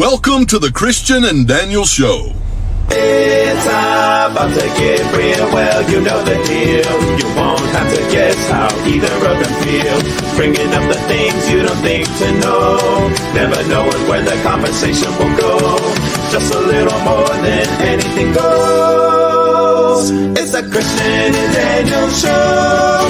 Welcome to the Christian and Daniel Show. It's about to get real, well, you know the deal. You won't have to guess how either of them feel. Bringing up the things you don't think to know. Never knowing where the conversation will go. Just a little more than anything goes. It's the Christian and Daniel Show.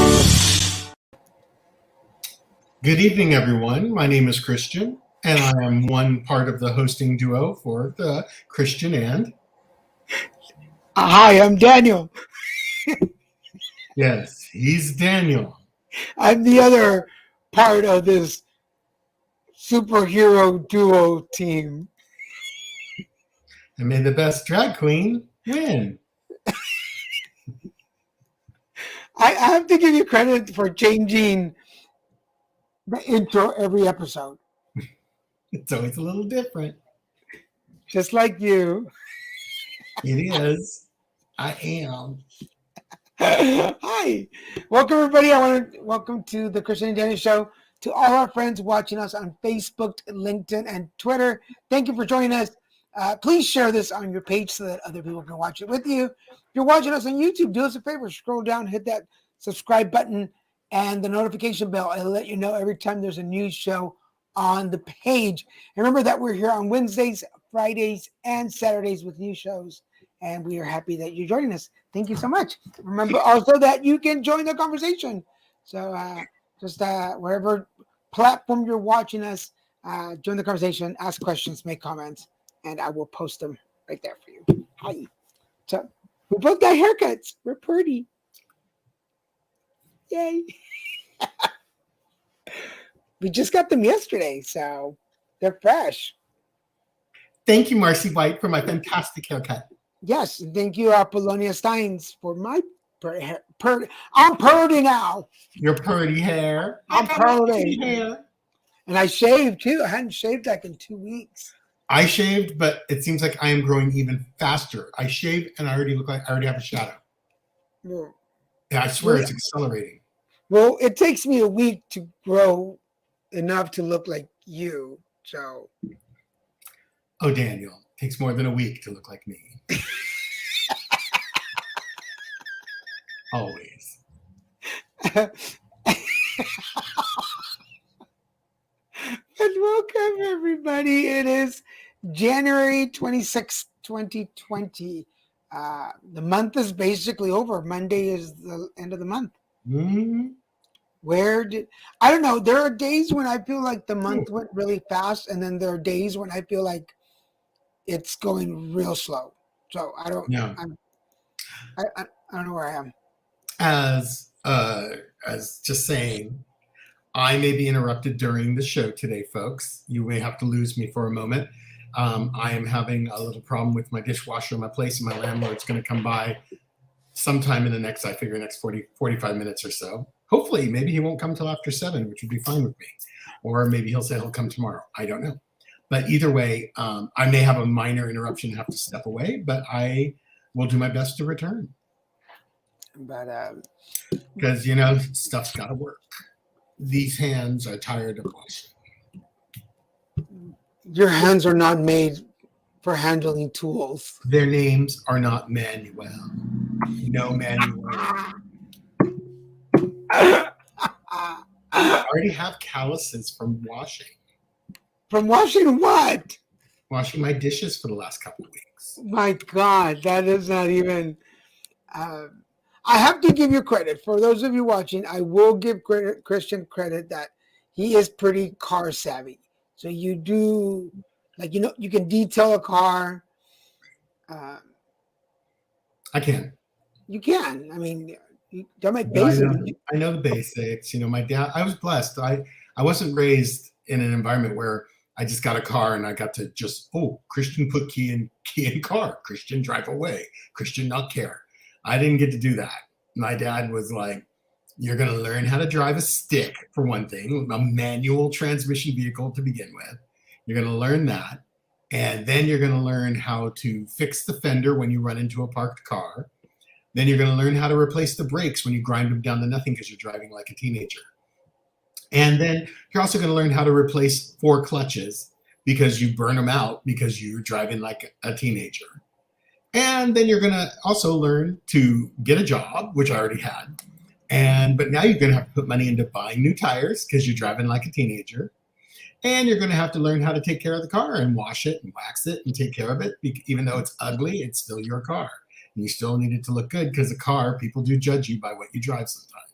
Good evening, everyone. My name is Christian, and I am one part of the hosting duo for the Christian and... Hi, I'm Daniel. Yes, he's Daniel. I'm the other part of this superhero duo team. And may the best drag queen win. I have to give you credit for changing the intro every episode. It's always a little different. Just like you. It is. I am. Hi. Welcome, everybody. Welcome to the Christian and Daniel Show. To all our friends watching us on Facebook, LinkedIn, and Twitter, thank you for joining us. Please share this on your page so that other people can watch it with you. If you're watching us on YouTube, do us a favor. Scroll down, hit that subscribe button and the notification bell. It'll let you know every time there's a new show on the page. And remember that we're here on Wednesdays, Fridays, and Saturdays with new shows. And we are happy that you're joining us. Thank you so much. Remember also that you can join the conversation. So just wherever platform you're watching us, join the conversation, ask questions, make comments, and I will post them right there for you. Hi. So we both got haircuts. We're pretty. Yay. We just got them yesterday, so they're fresh. Thank you, Marcy White, for my fantastic haircut. Yes, and thank you, Apollonia Steins, for my purdy hair. I'm purdy now. Your purdy hair. I'm purdy. Hair. And I shaved, too. I hadn't shaved like in 2 weeks. I shaved, but it seems like I am growing even faster. I shaved, and I already look like I already have a shadow. Well, Yeah, I swear it's accelerating. Well, it takes me a week to grow enough to look like you, so. Oh, Daniel, it takes more than a week to look like me. Always. But welcome, everybody. It is January 26th, 2020. The month is basically over. Monday is the end of the month. Mm-hmm. I don't know. There are days when I feel like the month went really fast, and then there are days when I feel like it's going real slow. So I don't. Yeah. I don't know where I am. As just saying, I may be interrupted during the show today, folks. You may have to lose me for a moment. I am having a little problem with my dishwasher in my place, and my landlord's going to come by sometime in the next 45 minutes or so. Hopefully, maybe he won't come till after 7, which would be fine with me. Or maybe he'll say he'll come tomorrow. I don't know. But either way, I may have a minor interruption, have to step away, but I will do my best to return. But because, stuff's got to work. These hands are tired of washing. Your hands are not made for handling tools. Their names are not Manuel. No Manuel. I already have calluses from washing. From washing what? Washing my dishes for the last couple of weeks. My God, that is not even... I have to give you credit. For those of you watching, I will give Christian credit that he is pretty car savvy. So you do, you can detail a car. I can. You can. I mean, they're my basics. I know the basics. My dad, I was blessed. I wasn't raised in an environment where I just got a car and I got to just, Christian put key in car. Christian drive away. Christian not care. I didn't get to do that. My dad was like, you're going to learn how to drive a stick, for one thing, a manual transmission vehicle to begin with. You're going to learn that. And then you're going to learn how to fix the fender when you run into a parked car. Then you're going to learn how to replace the brakes when you grind them down to nothing because you're driving like a teenager. And then you're also going to learn how to replace 4 clutches because you burn them out because you're driving like a teenager. And then you're going to also learn to get a job, which I already had. But now you're going to have to put money into buying new tires because you're driving like a teenager. And you're going to have to learn how to take care of the car and wash it and wax it and take care of it. Even though it's ugly, it's still your car. And you still need it to look good because a car, people do judge you by what you drive sometimes.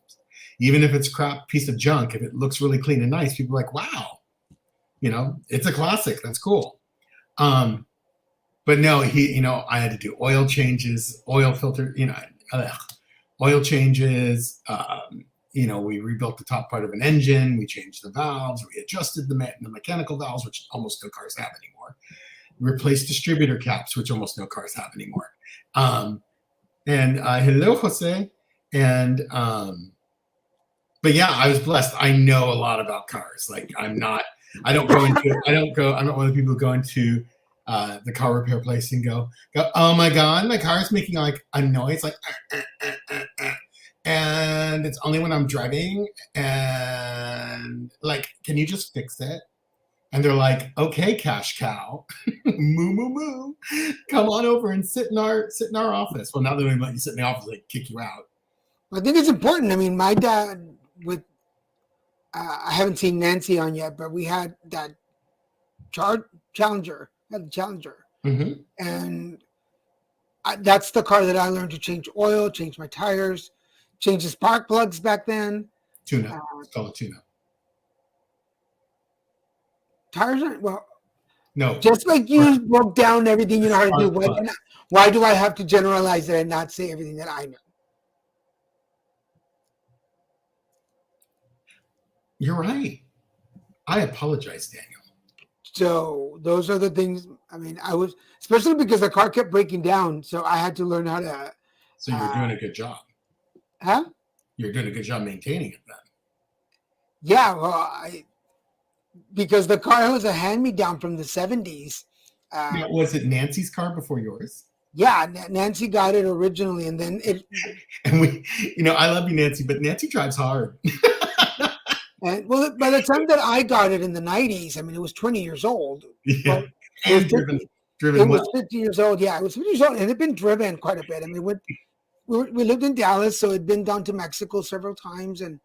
Even if it's a crap piece of junk, if it looks really clean and nice, people are like, wow, it's a classic. That's cool. But no, I had to do oil changes, oil filter, oil changes. We rebuilt the top part of an engine. We changed the valves. We adjusted the mechanical valves, which almost no cars have anymore. Replaced distributor caps, which almost no cars have anymore. Hello, Jose. But yeah, I was blessed. I know a lot about cars. Like I'm not one of the people who go into the car repair place and go, oh my God, my car is making like a noise, like, and it's only when I'm driving and like, can you just fix it? And they're like, okay, cash cow, moo, moo, moo, come on over and sit in our office. Well, now they don't let you sit in the office, they kick you out. I think it's important. I mean, my dad I haven't seen Nancy on yet, but we had that Challenger. Had the Challenger, and that's the car that I learned to change oil, change my tires, change the spark plugs back then. Tuna, it's called a tuna. Tires aren't no. Just like you broke down everything you know how to do. Why do I have to generalize it and not say everything that I know? You're right. I apologize, Daniel. So those are the things. I mean, I was, especially because the car kept breaking down, so I had to learn how to. So you're doing a good job. Huh? You're doing a good job maintaining it then. Yeah, well, because the car was a hand-me-down from the 70s. Was it Nancy's car before yours? Yeah, Nancy got it originally, and then it. And I love you, Nancy, but Nancy drives hard. And well, by the time that I got it in the 90s, I mean, it was 20 years old. Yeah. And driven it was 50 years old. Yeah, it was 50 years old, and it had been driven quite a bit. I mean, we lived in Dallas, so it'd been down to Mexico several times, and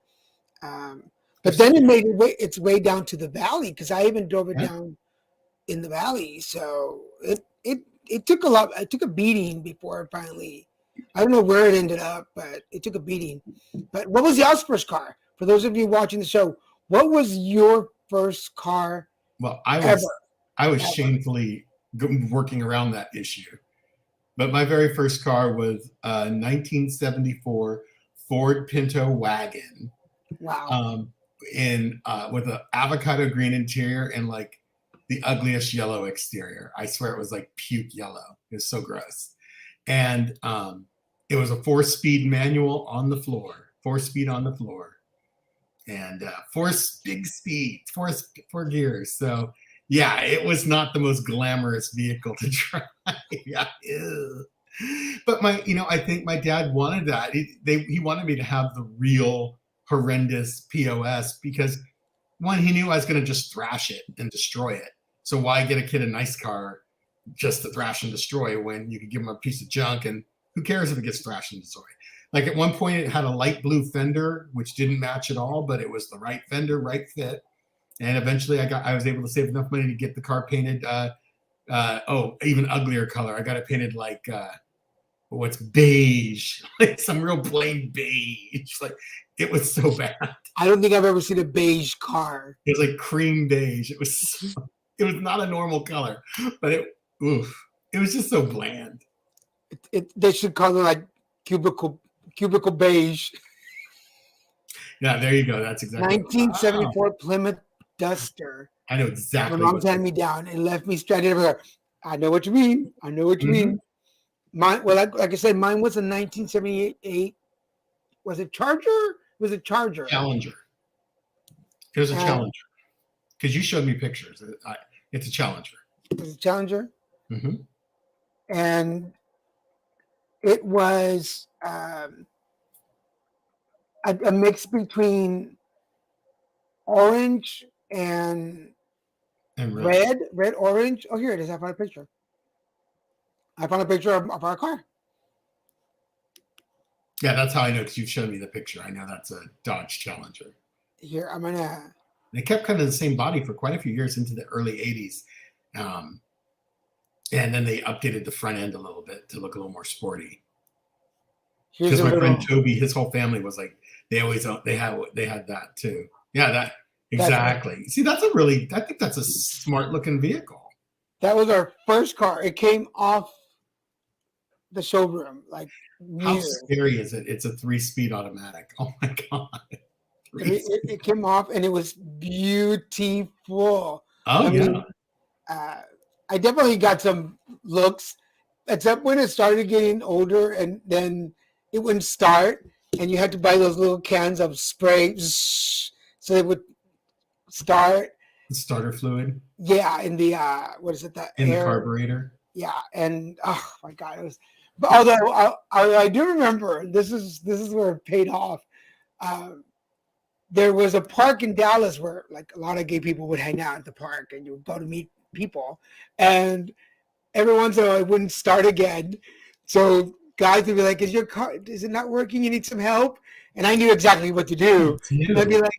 but then it made its way down to the valley because I even drove it down in the valley. So it took a lot. It took a beating before it finally. I don't know where it ended up, but it took a beating. But what was y'all's first car? For those of you watching the show, what was your first car? Well, I was shamefully working around that issue. But my very first car was a 1974 Ford Pinto wagon. Wow. With an avocado green interior and like the ugliest yellow exterior. I swear it was like puke yellow. It was so gross. And it was a 4-speed manual on the floor. 4-speed on the floor. And 4 big speeds, 4 gears. So yeah, it was not the most glamorous vehicle to drive. Yeah, ew. But I think my dad wanted that. He wanted me to have the real horrendous POS because one, he knew I was going to just thrash it and destroy it. So why get a kid a nice car just to thrash and destroy when you could give him a piece of junk and who cares if it gets thrashed and destroyed? Like at one point it had a light blue fender, which didn't match at all, but it was the right fender, right fit. And eventually I was able to save enough money to get the car painted, even uglier color. I got it painted like, what's beige, like some real plain beige. Like it was so bad. I don't think I've ever seen a beige car. It was like cream beige. It was not a normal color, but it was just so bland. They should call it like cubicle beige. Yeah, there you go. That's exactly 1974 Plymouth Duster. I know exactly. My mom's handed me down and left me stranded everywhere. I know what you mean. You mean. Mine, well, like I said, mine was a 1978. Was it Charger? Was it Charger? Challenger. It was a Challenger. Because you showed me pictures. It's a Challenger. It was a Challenger. Mm-hmm. And it was a mix between orange and And red. red, orange. Oh, here it is. I found a picture. Of our car. Yeah, that's how I know, because you've shown me the picture. I know that's a Dodge Challenger. Here, I'm gonna. They kept kind of the same body for quite a few years into the early 80s. And then they updated the front end a little bit to look a little more sporty. Because my friend Toby, his whole family was like, they had that too. Yeah, that exactly. See, I think that's a smart looking vehicle. That was our first car. It came off the showroom. Like, how scary is it? It's a 3-speed automatic. Oh my god! It came off and it was beautiful. Oh, yeah. I definitely got some looks, except when it started getting older and then it wouldn't start, and you had to buy those little cans of spray so it would start. The starter fluid. Yeah, in the what is it? The carburetor. Yeah, and oh my god, it was. But although I do remember, this is where it paid off. There was a park in Dallas where like a lot of gay people would hang out at the park, and you would go to meet people, and every once in a while it wouldn't start again. So guys would be like, "Is it not working? You need some help?" And I knew exactly what to do. And I'd be like,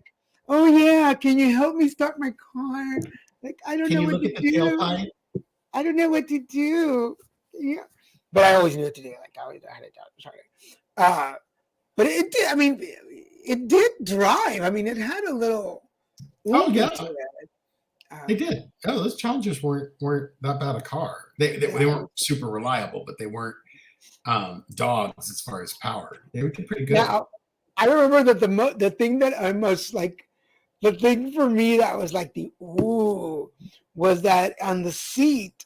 "Oh yeah, can you help me start my car?" Like, I don't know what to do. I don't know what to do. Yeah, but I always knew what to do. Like I had it done. But it did. I mean, it did drive. I mean, it had a little. Oh yeah. They did. Oh, those Challengers weren't that bad a car. They weren't super reliable, but they weren't dogs as far as power. They were pretty good. Now, I remember that the thing that I most like, the thing for me that was like the ooh, was that on the seat,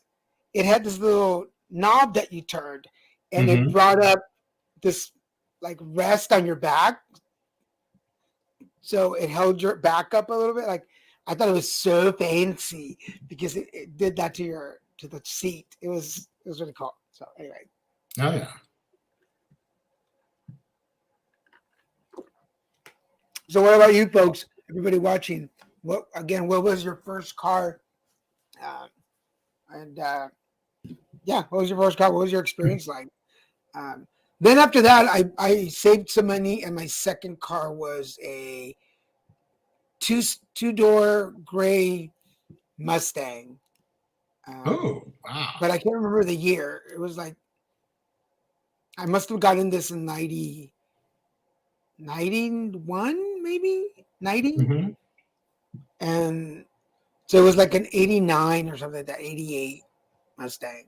it had this little knob that you turned, and it brought up this like rest on your back, so it held your back up a little bit. Like, I thought it was so fancy because it did that to the seat. It was really cool. So anyway. Oh yeah. So what about you folks? Everybody watching? What was your first car? What was your first car? What was your experience like? Then after that, I saved some money, and my second car was a two-door gray Mustang. Oh, wow. But I can't remember the year. It was like, I must have gotten this in 91, maybe 90. And so it was like an 89 or something like that, 88 Mustang.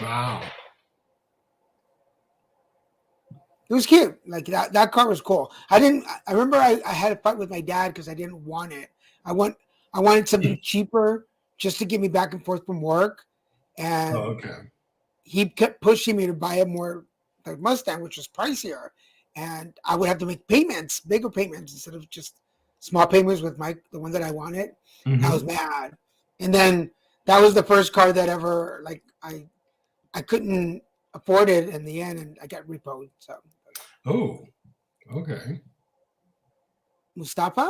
Wow. It was cute. Like that car was cool. I remember I had a fight with my dad because I didn't want it. I wanted something cheaper just to get me back and forth from work. And he kept pushing me to buy a more like Mustang, which was pricier. And I would have to make payments, bigger payments instead of just small payments with the one that I wanted. I was mad. And then that was the first car that ever like I couldn't afford it in the end, and I got repoed. So. Oh, okay. Mustafa?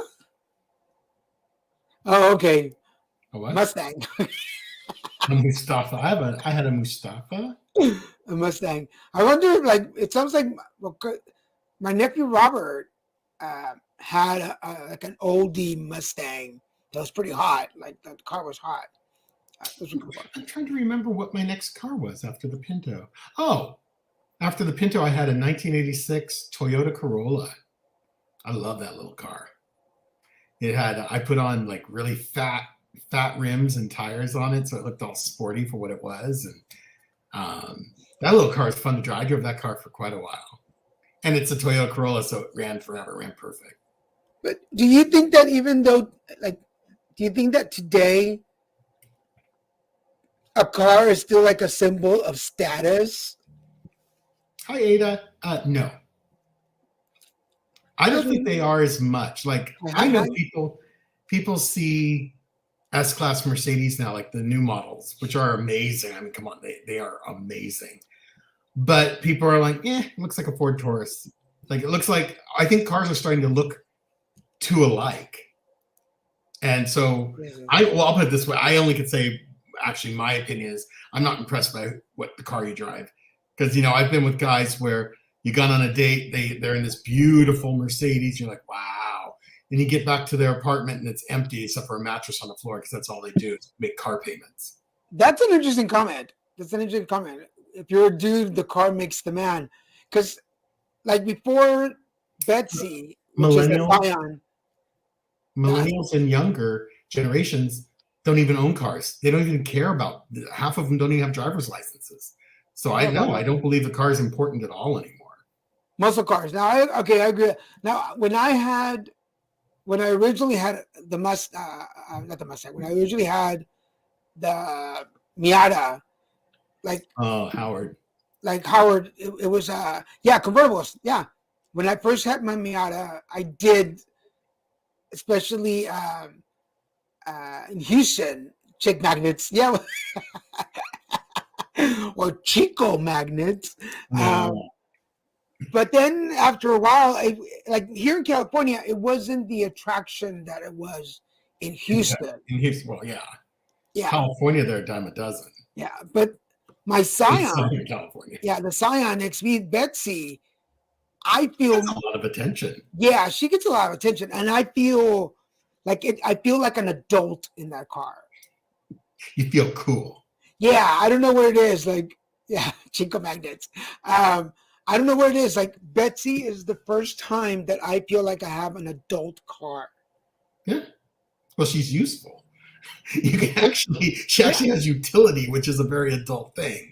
Oh, okay. A what? Mustang. A Mustafa. I had a Mustafa. A Mustang. I wonder, like, it sounds like my nephew Robert had like an oldie Mustang that was pretty hot. Like the car was hot. I'm trying to remember what my next car was after the Pinto. Oh, after the Pinto, I had a 1986 Toyota Corolla. I love that little car. It had, I put on like really fat rims and tires on it, so it looked all sporty for what it was. And that little car is fun to drive. I drove that car for quite a while. And it's a Toyota Corolla, so it ran forever, ran perfect. But do you think that do you think that today a car is still like a symbol of status? Hi, Ada. No. I don't think they are as much. Like, I know people see S-Class Mercedes now, like the new models, which are amazing. I mean, come on, they are amazing. But people are like, it looks like a Ford Taurus. Like, it looks like, I think cars are starting to look too alike. And so I'll put it this way. I only could say, actually, my opinion is I'm not impressed by what the car you drive. Because, I've been with guys where you got on a date, they're in this beautiful Mercedes. You're like, wow. And you get back to their apartment and it's empty except for a mattress on the floor because that's all they do is make car payments. That's an interesting comment. If you're a dude, the car makes the man. Because, like, before Betsy, which is a Scion, millennials and younger generations don't even own cars. They don't even care about, half of them don't even have driver's licenses. So I don't believe the car is important at all anymore. Muscle cars. Now, I agree. Now, when I originally had the not the Mustang, when I originally had the Miata, Howard. Like Howard, it was convertibles. Yeah. When I first had my Miata, I did, especially in Houston, chick magnets. Yeah. Or Chico magnets. But then after a while, like here in California, it wasn't the attraction that it was in Houston. In Houston, well, yeah. Yeah. California, they're a dime a dozen. Yeah, but my Scion, California. Yeah, the Scion XV Betsy, I feel a lot of attention. Yeah, she gets a lot of attention, and I feel like an adult in that car. You feel cool. Yeah, I don't know what it is. Like, yeah, Chico magnets. I don't know what it is. Like, Betsy is the first time that I feel like I have an adult car. Yeah. Well, she's useful. She actually has utility, which is a very adult thing.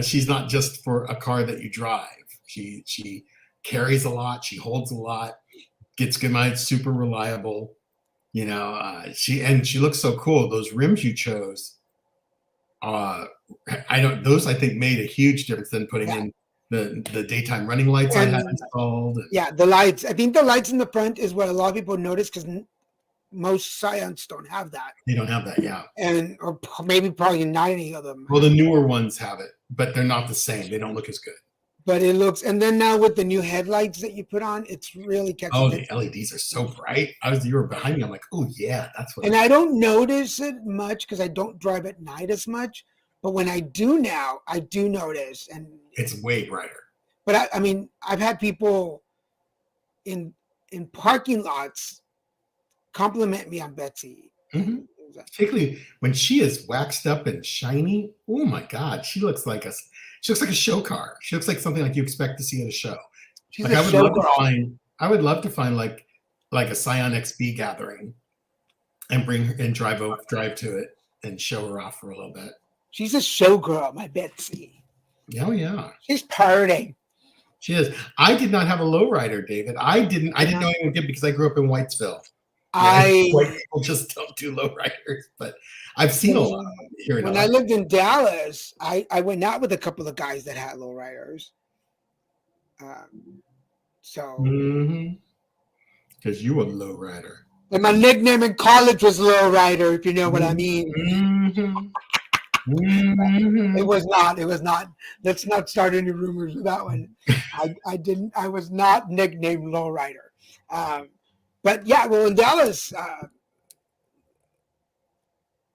She's not just for a car that you drive. She carries a lot. She holds a lot. Gets good miles. Super reliable. She looks so cool. Those rims you chose. Those I think made a huge difference in putting in the daytime running lights I had installed. Yeah, the lights. I think the lights in the front is what a lot of people notice because most Scions don't have that. They don't have that, yeah. Or maybe probably not any of them. Well, the newer ones have it, but they're not the same. They don't look as good. But it looks, and then now with the new headlights that you put on, it's really catching. Oh, the LEDs are so bright. You were behind me. I'm like, oh yeah, that's what. And I don't notice it much because I don't drive at night as much. But when I do now, I do notice, and it's way brighter. But I mean, I've had people in parking lots compliment me on Betsy. Mm-hmm. Particularly when she is waxed up and shiny. Oh my God, she looks like a show car. She looks like something like you expect to see at a show. I would love to find like a Scion XB gathering and drive to it and show her off for a little bit. She's a showgirl, my Betsy. Oh yeah. She's partying. She is. I did not have a lowrider, David. I didn't know anyone did because I grew up in Whitesville. White people just don't do lowriders, but I've seen a lot here. When I lived in Dallas, I went out with a couple of guys that had lowriders. Because you were a lowrider. And my nickname in college was Lowrider, if you know what I mean. It was not. Let's not start any rumors with that one. I was not nicknamed Lowrider. But yeah, well, in Dallas,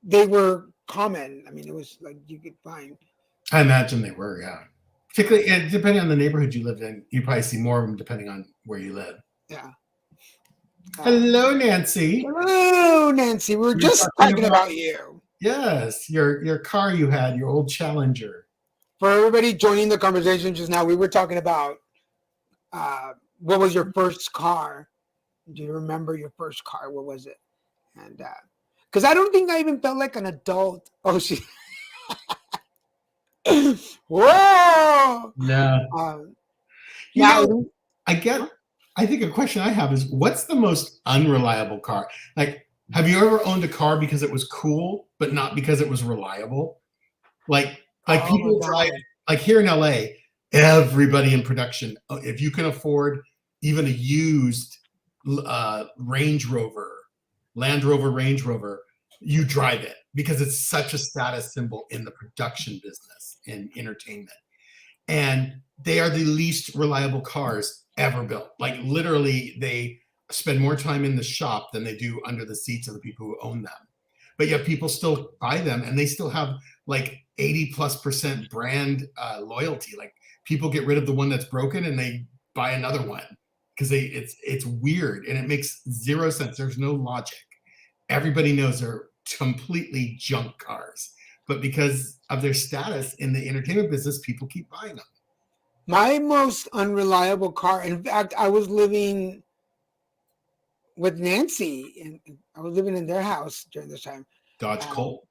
they were common. I mean, it was like you could find. I imagine they were, yeah. Particularly, depending on the neighborhood you lived in, you probably see more of them depending on where you live. Yeah. Hello, Nancy. Hello, Nancy. We were just talking about you. Yes, your car you had, your old Challenger. For everybody joining the conversation just now, we were talking about what was your first car? Do you remember your first car? What was it? And because I don't think I even felt like an adult. Oh, she. Whoa! No. I think a question I have is, what's the most unreliable car? Like, have you ever owned a car because it was cool, but not because it was reliable? Like people drive, like here in LA, everybody in production, if you can afford even a used Range Rover, Land Rover, Range Rover, you drive it because it's such a status symbol in the production business and entertainment. And they are the least reliable cars ever built. Like literally, they spend more time in the shop than they do under the seats of the people who own them. But yet people still buy them, and they still have like 80+% brand loyalty. Like people get rid of the one that's broken and they buy another one because it's weird and it makes zero sense. There's no logic. Everybody knows they're completely junk cars, but because of their status in the entertainment business, people keep buying them. My most unreliable car, in fact, I was living with Nancy, and I was living in their house during this time. Dodge Colt.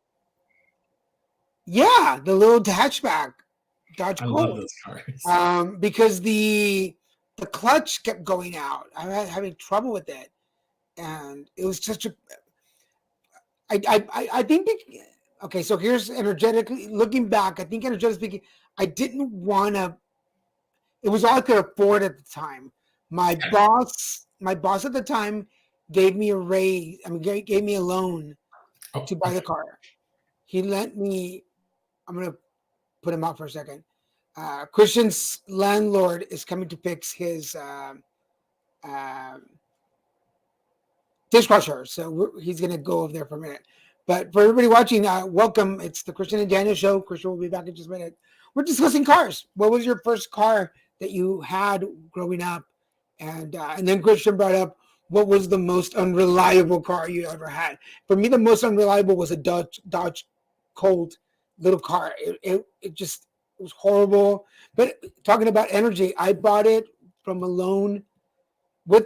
Yeah, the little hatchback Dodge Colt. I love those cars. Because the clutch kept going out. I was having trouble with it, and it was such a. I think. Okay, so here's energetically looking back. I think energetically speaking, I didn't want to. It was all I could afford at the time. My boss at the time gave me a raise. I mean, gave me a loan to buy the car. He lent me. I'm gonna put him out for a second. Christian's landlord is coming to fix his dishwasher, so he's gonna go over there for a minute. But for everybody watching, welcome. It's the Christian and Daniel show. Christian will be back in just a minute. We're discussing cars. What was your first car that you had growing up? And then Christian brought up, what was the most unreliable car you ever had? For me, the most unreliable was a Dodge Colt little car. It was horrible. But talking about energy, I bought it with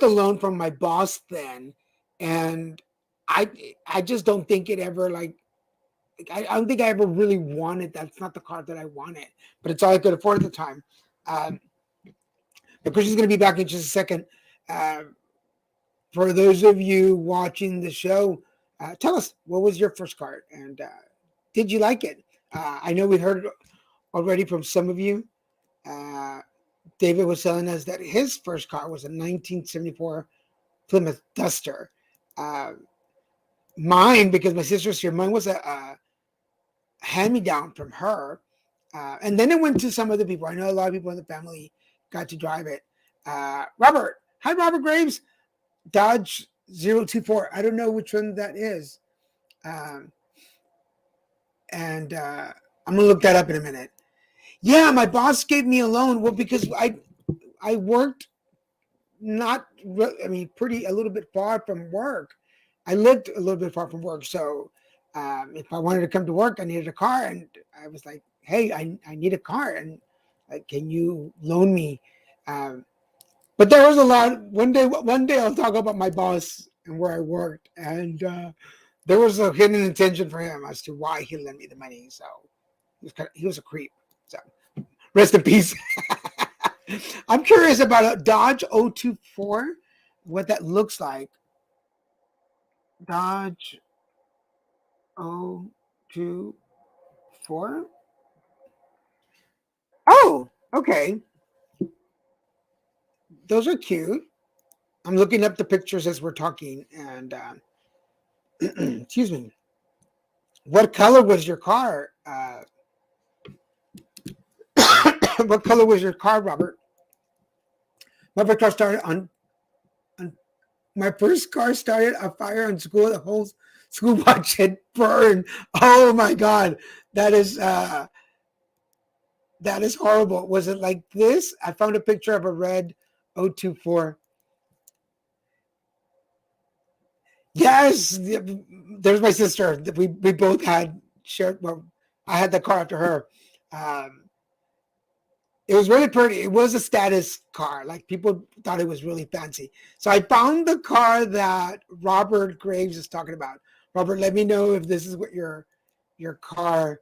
a loan from my boss then. And I just don't think it ever I don't think I ever really wanted. That's not the car that I wanted, but it's all I could afford at the time. But Christian's going to be back in just a second. For those of you watching the show, tell us, what was your first car, and did you like it? I know we heard already from some of you. David was telling us that his first car was a 1974 Plymouth Duster. Mine, because my sister's here, mine was a hand-me-down from her. And then it went to some other people. I know a lot of people in the family got to drive it. Robert. Hi, Robert Graves. Dodge 024. I don't know which one that is. And I'm going to look that up in a minute. Yeah, my boss gave me a loan. Well, because I worked a little bit far from work. I lived a little bit far from work. So if I wanted to come to work, I needed a car. And I was like, hey, I need a car. And can you loan me? But there was a lot. One day I'll talk about my boss and where I worked. And there was a hidden intention for him as to why he lent me the money. So he was a creep. So rest in peace. I'm curious about a Dodge 024, what that looks like. Dodge 024. Oh, okay. Those are cute. I'm looking up the pictures as we're talking, and excuse me. What color was your car? What color was your car, Robert? My first car started a fire in school. The whole school watch had burned. Oh my God, that is horrible. Was it like this? I found a picture of a red 024. Yes, there's my sister. We both had shared. Well, I had the car after her. It was really pretty. It was a status car. Like people thought it was really fancy. So I found the car that Robert Graves is talking about. Robert, let me know if this is what your car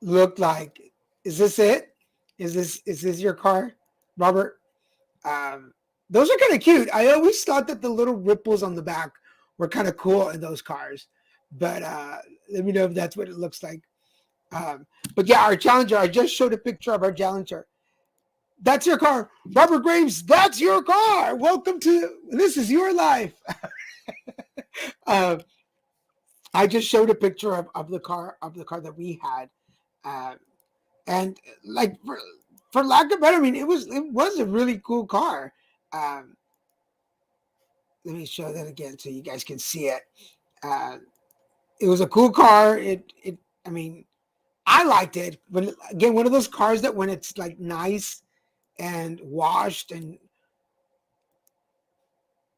looked like. Is this it? Is this your car, Robert? Those are kind of cute. I always thought that the little ripples on the back were kind of cool in those cars. But let me know if that's what it looks like. But yeah, our Challenger, I just showed a picture of our Challenger. That's your car. Robert Graves, that's your car. Welcome to, this is your life. I just showed a picture of the car that we had. And like for lack of better, I mean, it was a really cool car. Let me show that again so you guys can see it. It was a cool car. I mean, I liked it. When again, one of those cars that when it's like nice and washed and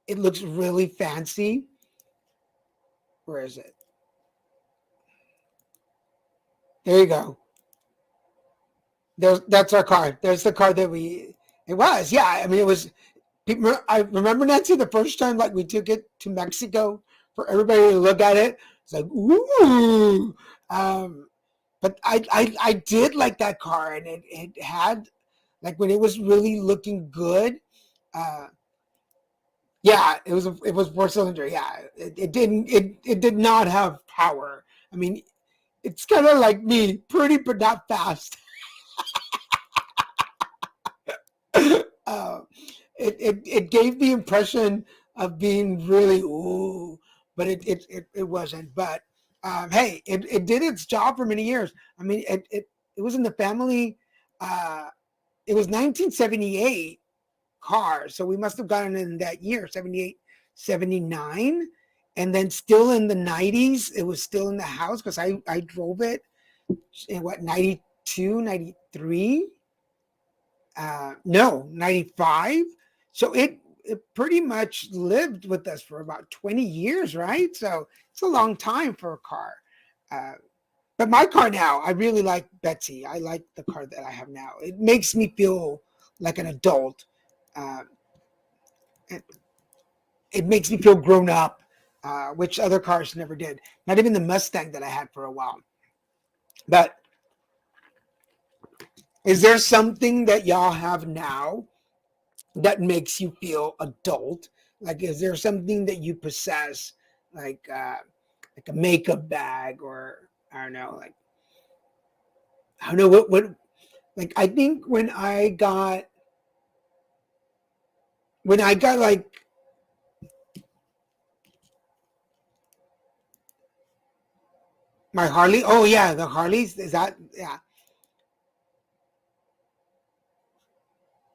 it looks really fancy. Where is it? There you go. That's our car. There's the car that it was. Yeah. I mean, it was, I remember, Nancy, the first time like we took it to Mexico for everybody to look at it. It's like, ooh. But I did like that car, and it had like when it was really looking good. Yeah, it was 4-cylinder. Yeah, it did not have power. I mean, it's kind of like me, pretty but not fast. uh, it gave the impression of being really ooh, but it wasn't. But hey, it did its job for many years. I mean, it was in the family. It was 1978 car, so we must have gotten it in that year, 78, 79, and then still in the 90s. It was still in the house because I drove it in what 92, 93. No, 95. So it pretty much lived with us for about 20 years, right? So it's a long time for a car. Uh, but my car now, I really like Betsy. I like the car that I have now. It makes me feel like an adult. Uh, it, it makes me feel grown up, which other cars never did. Not even the Mustang that I had for a while. But is there something that y'all have now that makes you feel adult? Like, is there something that you possess, like a makeup bag, or I don't know, like I don't know what like I think when I got like my Harley. Oh yeah, the Harleys. Is that yeah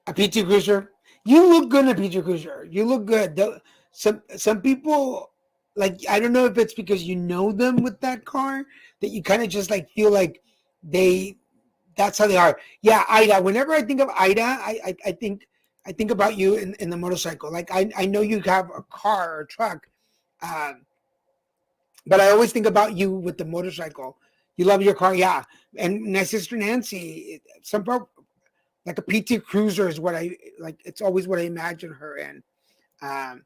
a PT Cruiser? You look good in a PT Cruiser. You look good. Some people like I don't know if it's because you know them with that car that you kind of just like feel like they that's how they are. Yeah, Ida. Whenever I think of Ida, I think about you in the motorcycle. Like I know you have a car or a truck, um, but I always think about you with the motorcycle. You love your car, yeah. And my sister Nancy, like a PT Cruiser is what I like. It's always what I imagine her in. Um,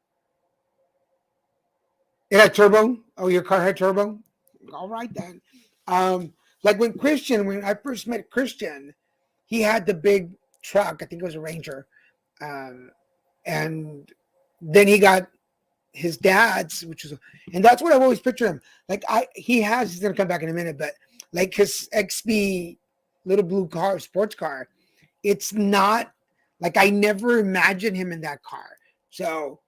it had turbo. Oh, your car had turbo. All right then. Like when I first met Christian, he had the big truck. I think it was a Ranger, um, and then he got his dad's, and that's what I've always pictured him. Like he's gonna come back in a minute, but like his XB little blue car, sports car. It's not like I never imagined him in that car. So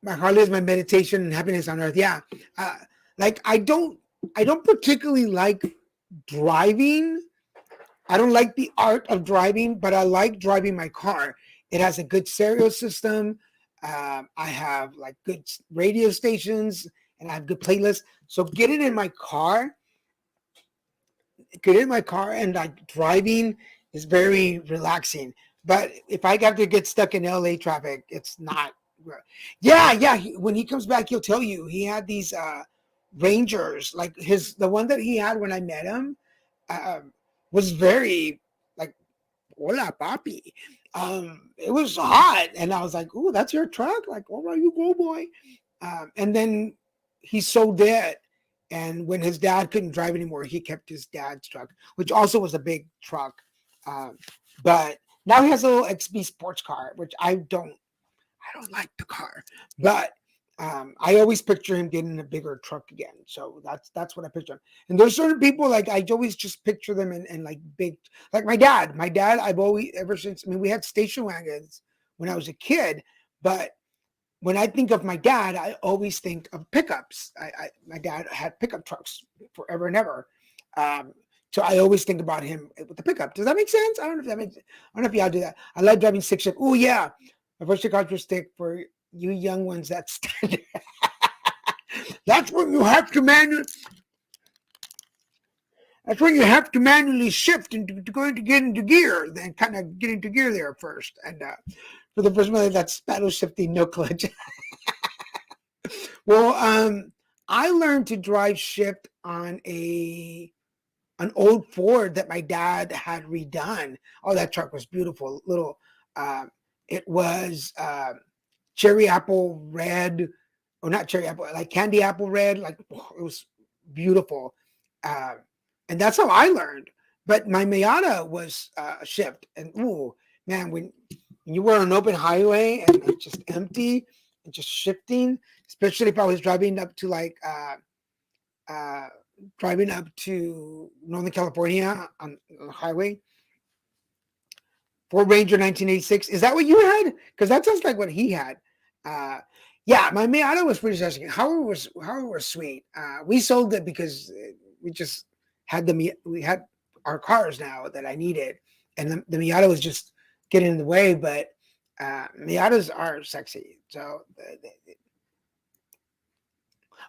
my Harley is my meditation and happiness on earth. Yeah, like I don't particularly like driving. I don't like the art of driving, but I like driving my car. It has a good stereo system. I have like good radio stations, and I have good playlists. So get in my car, and like driving is very relaxing. But if I have to get stuck in LA traffic, it's not. Yeah, yeah. When he comes back, he'll tell you he had these Rangers, like the one that he had when I met him, was very like hola papi. It was hot, and I was like, "Oh, that's your truck!" Like, "All right, you go, boy." And then he sold it, and when his dad couldn't drive anymore, he kept his dad's truck, which also was a big truck. But now he has a little XB sports car, which I don't like the car, but I always picture him getting a bigger truck again. So that's what I picture him. And there's certain people like I always just picture them in like big, like my dad. My dad, I've always ever since. I mean, we had station wagons when I was a kid, but when I think of my dad, I always think of pickups. My dad had pickup trucks forever and ever. Um, So I always think about him with the pickup. Does that make sense? I don't know if that makes. I don't know if y'all do that. I like driving stick shift. Oh yeah, my first car was stick for you young ones. That's standard. That's when you have to manually. That's when you have to manually shift into going to get into gear, then kind of get into gear there first. And for the first one, that's paddle shifting, no clutch. Well, I learned to drive shift on an old Ford that my dad had redone. Oh, that truck was beautiful. Little, it was cherry apple red, or not cherry apple, like candy apple red. Like it was beautiful. And that's how I learned. But my Miata was a shift. And ooh, man, when you were on an open highway and it's just empty and just shifting, especially if I was driving up to Northern California on the highway. Ford Ranger 1986. Is that what you had? Because that sounds like what he had. Yeah, my Miata was pretty interesting. Howard was sweet. We sold it because we just had we had our cars now that I needed, and the Miata was just getting in the way. But Miatas are sexy. So,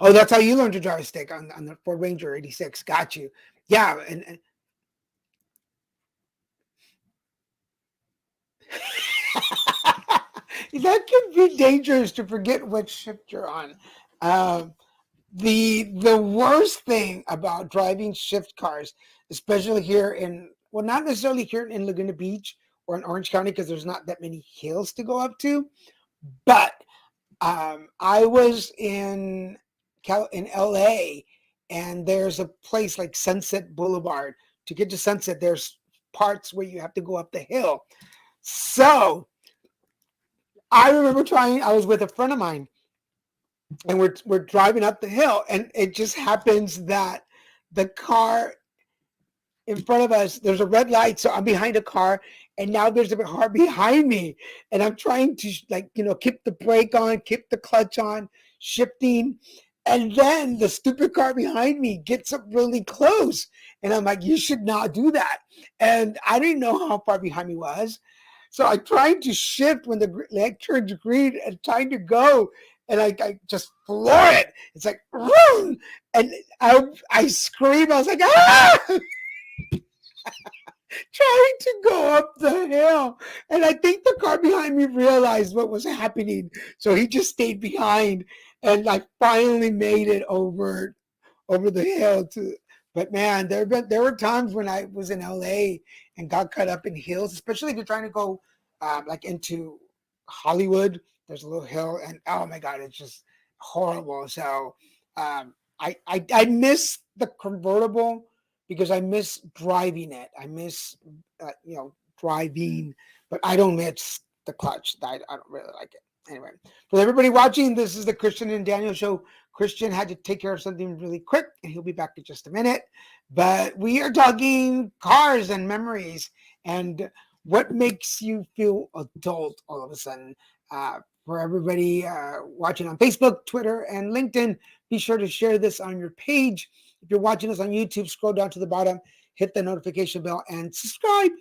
oh, that's how you learned to drive a stick on the Ford Ranger 86. Got you. Yeah, and that can be dangerous to forget what shift you're on. The worst thing about driving shift cars, especially here not necessarily here in Laguna Beach or in Orange County, because there's not that many hills to go up to, but I was in LA, and there's a place like Sunset Boulevard. To get to Sunset, there's parts where you have to go up the hill. So I remember I was with a friend of mine, and we're driving up the hill, and it just happens that the car in front of us, there's a red light, so I'm behind a car, and now there's a car behind me, and I'm trying to keep the brake on, keep the clutch on, shifting, and then the stupid car behind me gets up really close, and I'm like, you should not do that. And I didn't know how far behind me was, so I tried to shift when the light turns green and trying to go, and I just floor it. It's like, woo! And I scream. I was like, ah! Trying to go up the hill. And I think the car behind me realized what was happening. So he just stayed behind, and I finally made it over the hill but man, there were times when I was in LA and got caught up in hills, especially if you're trying to go like into Hollywood. There's a little hill, and oh my God, it's just horrible. So I miss the convertible because I miss driving it. I miss driving, but I don't miss the clutch. I don't really like it. Anyway, for everybody watching, this is the Christian and Daniel show. Christian had to take care of something really quick, and he'll be back in just a minute. But we are talking cars and memories and what makes you feel adult all of a sudden. For everybody watching on Facebook, Twitter, and LinkedIn, be sure to share this on your page. If you're watching us on YouTube, scroll down to the bottom, hit the notification bell, and subscribe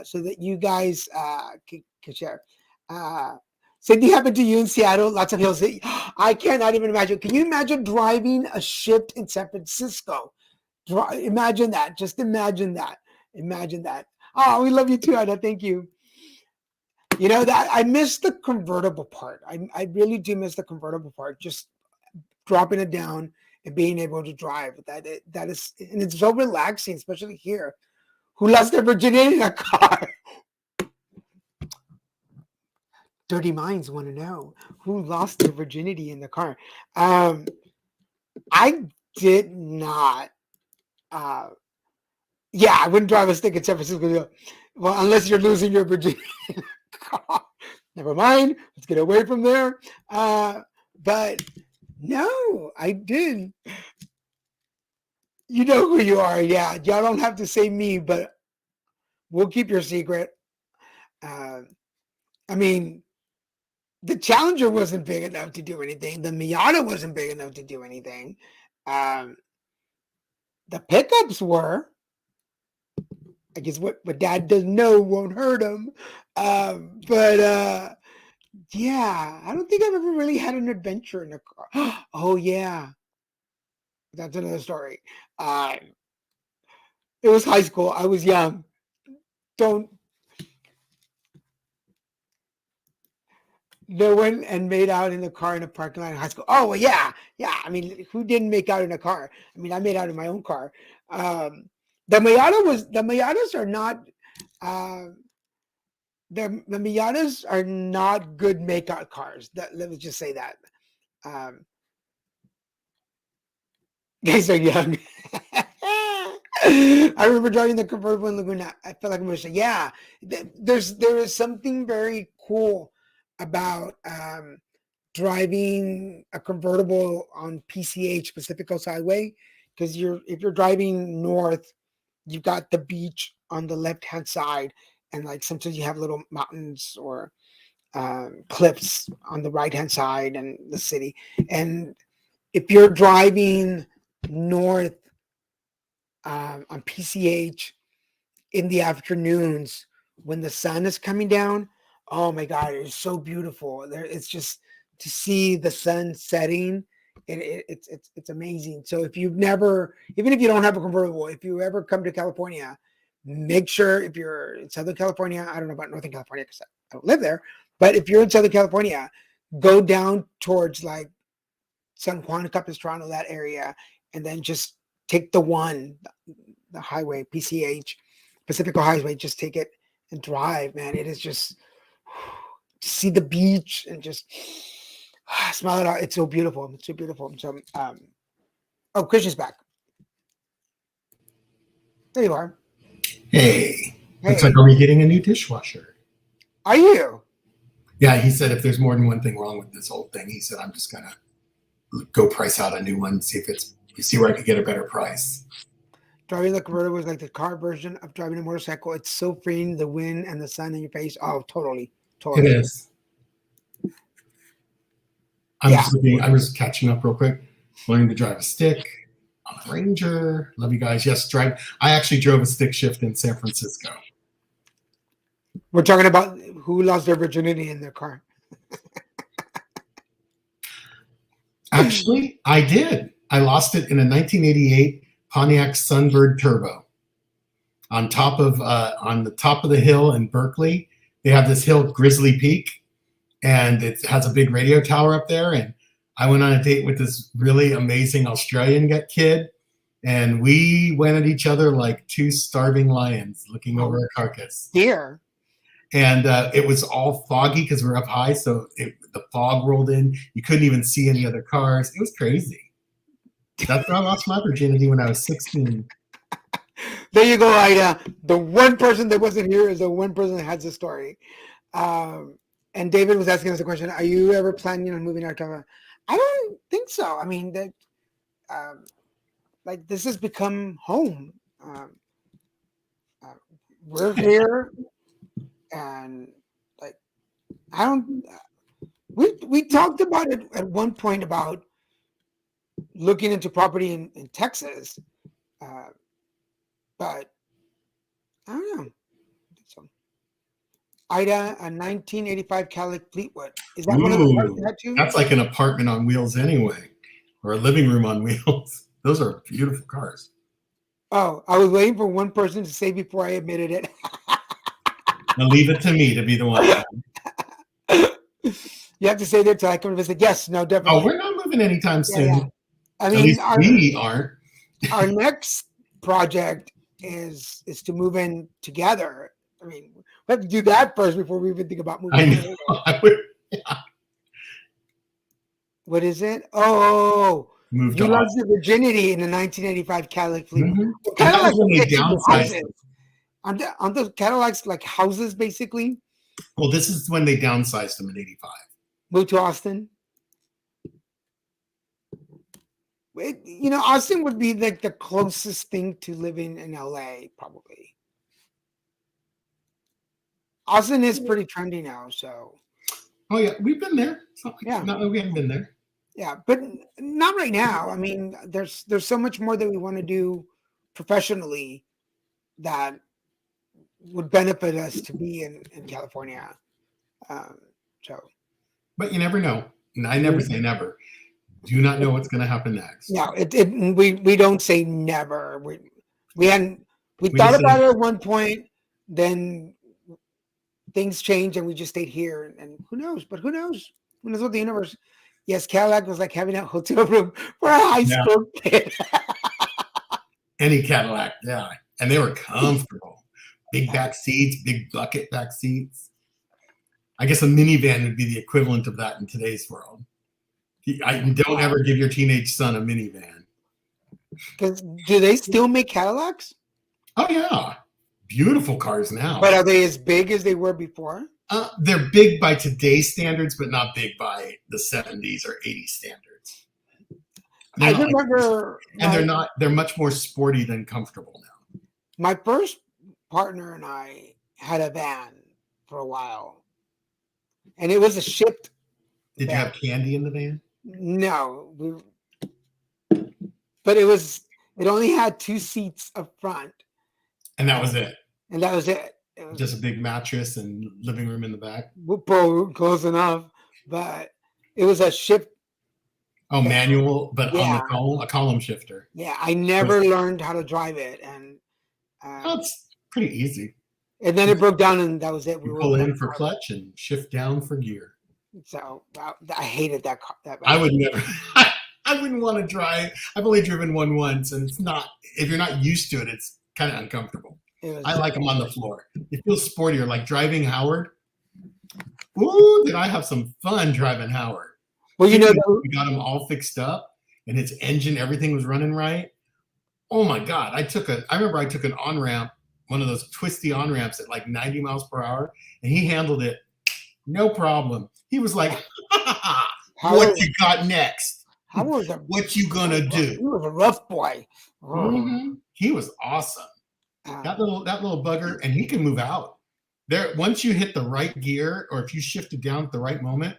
so that you guys can share. Same thing happened to you in Seattle. Lots of hills. I cannot even imagine. Can you imagine driving a shift in San Francisco? Imagine that. Just imagine that. Imagine that. Oh, we love you too, Anna. Thank you. You know, that I miss the convertible part. I really do miss the convertible part. Just dropping it down and being able to drive. That is, and it's so relaxing, especially here. Who lost their virginity in a car? Dirty minds want to know who lost their virginity in the car. I did not. Yeah, I wouldn't drive a stick in San Francisco. Well, unless you're losing your virginity. Never mind. Let's get away from there. But no, I didn't. You know who you are. Yeah, y'all don't have to say me, but we'll keep your secret. I mean, the Challenger wasn't big enough to do anything. The Miata wasn't big enough to do anything. The pickups were. I guess what dad doesn't know won't hurt him. But yeah, I don't think I've ever really had an adventure in a car. Oh yeah, that's another story. Uh, it was high school. I was young. Don't No one and made out in the car in a parking lot in high school. Oh well, yeah, yeah. I mean, who didn't make out in a car? I mean, I made out in my own car. The Miatas are not. Uh, the Miatas are not good makeout cars. Let me just say that. Um, guys are young. I remember driving the convertible in Laguna. I felt like I'm going to say, yeah. There is something very cool about driving a convertible on PCH, Pacific Coast Highway, because if you're driving north, you've got the beach on the left hand side, and like sometimes you have little mountains or cliffs on the right hand side, and the city. And if you're driving north on PCH in the afternoons when the sun is coming down, oh my God, it's so beautiful. It's just to see the sun setting. It's amazing. So if you've never, even if you don't have a convertible, if you ever come to California, make sure if you're in Southern California, I don't know about Northern California because I don't live there, but if you're in Southern California, go down towards like San Juan Capistrano, that area, and then just take the highway, PCH, Pacific Highway, just take it and drive, man. It is just see the beach and just smell it out. It's so beautiful. It's so beautiful. So, oh, Christian's back. There you are. Hey, looks Hey. like are we getting a new dishwasher? Are you? Yeah, he said if there's more than one thing wrong with this old thing, he said I'm just gonna go price out a new one, see where I could get a better price. Driving the convertible was like the car version of driving a motorcycle. It's so freeing, the wind and the sun in your face. Oh, totally. It is. I'm just catching up real quick. Learning to drive a stick. I'm a Ranger. Love you guys. Yes, I actually drove a stick shift in San Francisco. We're talking about who lost their virginity in their car. Actually, I did. I lost it in a 1988 Pontiac Sunbird Turbo. On the top of the hill in Berkeley, they have this hill, Grizzly Peak, and it has a big radio tower up there. And I went on a date with this really amazing Australian kid, and we went at each other like two starving lions looking over a carcass. Deer. And it was all foggy because we're up high, so the fog rolled in. You couldn't even see any other cars. It was crazy. That's when I lost my virginity when I was 16. There you go, Ida. The one person that wasn't here is the one person that has the story. And David was asking us a question: are you ever planning on moving out to? I don't think so. I mean, that like this has become home. We're here, and like I don't. We talked about it at one point about looking into property in Texas, but I don't know. So, Ida, a 1985 Cadillac Fleetwood. Is that one of the cars you had too? That's like an apartment on wheels anyway, or a living room on wheels. Those are beautiful cars. Oh, I was waiting for one person to say before I admitted it. Now leave it to me to be the one. You have to say that till I come to visit. Yes, no, definitely. Oh, we're not moving anytime soon. Yeah. I mean, at least we aren't. Our next project is to move in together. I mean, we have to do that first before we even think about moving. I know. Yeah. What is it? Oh, Moved you on. lost your virginity in the 1985 Cadillac Fleetwood. Mm-hmm. Well, Cadillacs when they downsized. Aren't those Cadillacs like houses basically? Well, this is when they downsized them in 85. Moved to Austin. Austin would be like the closest thing to living in LA, probably. Austin is pretty trendy now, so. Oh yeah, we've been there. Yeah, no, we haven't been there. Yeah, but not right now. I mean, there's so much more that we want to do professionally that would benefit us to be in California. So, But you never know. And I never say never. Do not know what's going to happen next. no, we don't say never. We We thought just about say- it at one point, then things changed and we just stayed here. And who knows? But who knows? Who knows what the universe? Yes, Cadillac was like having a hotel room for a high school kid. Any Cadillac, yeah. And they were comfortable. Big back seats, big bucket back seats. I guess a minivan would be the equivalent of that in today's world. Don't ever give your teenage son a minivan. Because do they still make Cadillacs? Oh, yeah. Beautiful cars now. But are they as big as they were before? They're big by today's standards, but not big by the 70s or 80s standards. I remember, they're much more sporty than comfortable now. My first partner and I had a van for a while, and it was a shipped. Did you have candy in the van? No, but it only had 2 seats up front, and that was it. And that was it. It was just a big mattress and living room in the back. Close enough, but it was a shift. Oh, manual, but on the column shifter. Yeah, I never learned how to drive it, and it's pretty easy. And then it broke down, and that was it. We pull in for clutch and shift down for gear. So I hated that car. I would never. I wouldn't want to drive. I've only driven one once, and it's not. If you're not used to it, it's kind of uncomfortable. I like them on the floor. It feels sportier, like driving Howard. Ooh, did I have some fun driving Howard? Well, you know, we got him all fixed up, and his engine, everything was running right. Oh my God! I remember I took an on ramp, one of those twisty on ramps at like 90 miles per hour, and he handled it no problem. He was like, "What you got next? What you gonna do?" He was a rough boy. Mm-hmm. He was awesome. That little bugger, and he can move out. There, once you hit the right gear, or if you shift it down at the right moment,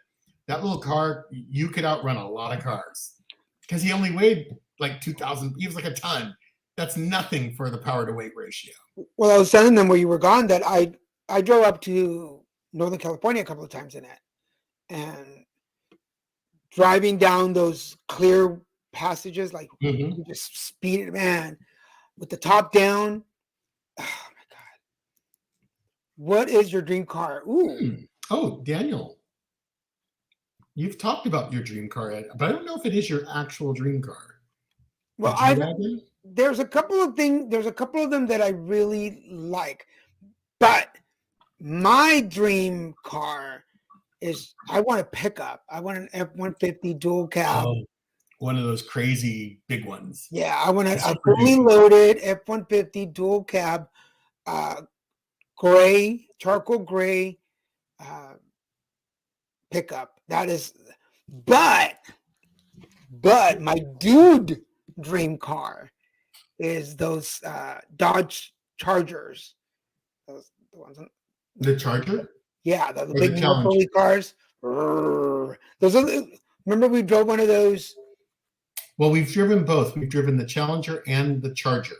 that little car, you could outrun a lot of cars. Because he only weighed like 2,000. He was like a ton. That's nothing for the power to weight ratio. Well, I was telling them where you were gone that I drove up to Northern California a couple of times in it, and driving down those clear passages, like you just speed it, man, with the top down. Oh my God! What is your dream car? Ooh. Oh, Daniel, you've talked about your dream car, but I don't know if it is your actual dream car. Well, there's a couple of things. There's a couple of them that I really like, but my dream car is I want a pickup. I want an F-150 dual cab. Oh, one of those crazy big ones. Yeah, I want a fully loaded F-150 dual cab, gray, charcoal gray pickup. That is, but my dude dream car is those Dodge Chargers. Those the ones. The Charger? Yeah, the big Napoli cars. Those are. Remember, we drove one of those. Well, we've driven both. We've driven the Challenger and the Charger.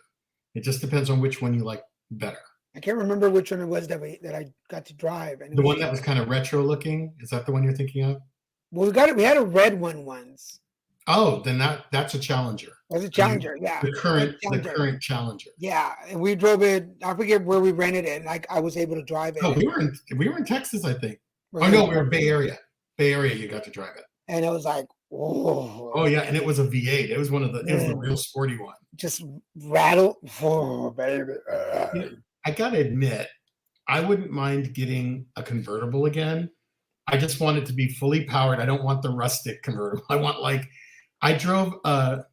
It just depends on which one you like better. I can't remember which one it was that I got to drive. And the one that was kind of retro looking, is that the one you're thinking of? Well, we had a red one once. Oh, then that's a Challenger. That's a Challenger, yeah. The current Challenger. Yeah, and we drove it. I forget where we rented it, and I was able to drive it. Oh, we were in Texas, I think. Oh no, we were in Bay Area. Bay Area, you got to drive it. And it was like, whoa. Oh yeah, and it was a V8. It was it was a real sporty one. Just rattle. Oh, baby. I gotta admit, I wouldn't mind getting a convertible again. I just want it to be fully powered. I don't want the rustic convertible. I drove a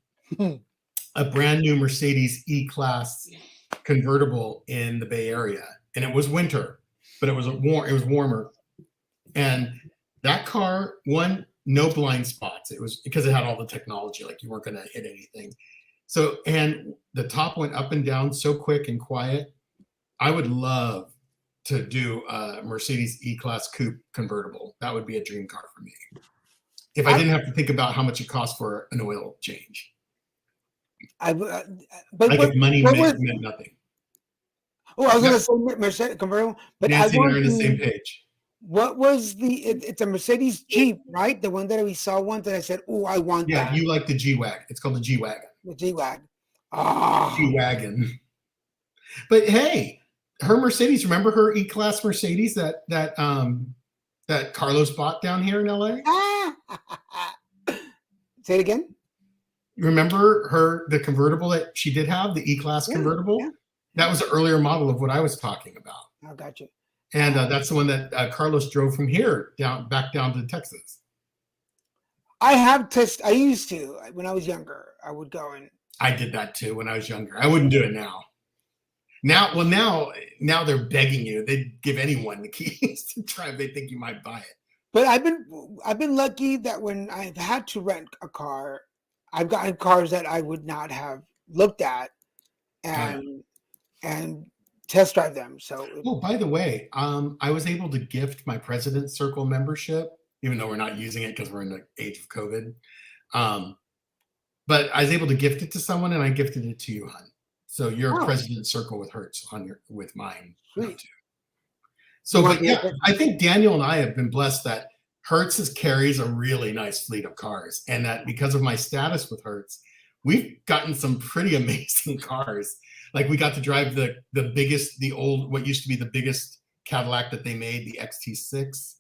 brand new Mercedes E-Class convertible in the Bay Area, and it was winter, but it was warmer. And that car, no blind spots. It was because it had all the technology, like you weren't going to hit anything. So, and the top went up and down so quick and quiet. I would love to do a Mercedes E-Class coupe convertible. That would be a dream car for me. If I didn't have to think about how much it costs for an oil change. But if money meant nothing. Oh, I was Yep. going to say Mercedes convertible, but Nancy I and I are want on the same the, page. what was it's a Mercedes Jeep, right? The one that we saw once that I said, oh, I want Yeah, that. you like the G-Wagon. It's called the G-Wagon. The G-Wag. Ah. G-Wagon. But hey, her Mercedes, remember her E-Class Mercedes that Carlos bought down here in LA? Say it again? Remember the convertible that she did have, the E-Class Yeah, convertible? yeah. That was an earlier model of what I was talking about. I got you. And that's the one that Carlos drove from here back down to Texas. I used to, when I was younger, I would go and. I did that too when I was younger. I wouldn't do it now. Now they're begging you. They'd give anyone the keys to drive. They think you might buy it. But I've been lucky that when I've had to rent a car, I've gotten cars that I would not have looked at and test drive them. So by the way, I was able to gift my President's Circle membership, even though we're not using it because we're in the age of COVID. But I was able to gift it to someone, and I gifted it to you, hon. So you're President's Circle with Hertz with mine now too. So, but yeah, I think Daniel and I have been blessed that Hertz carries a really nice fleet of cars, and that because of my status with Hertz, we've gotten some pretty amazing cars. Like we got to drive what used to be the biggest Cadillac that they made, the XT6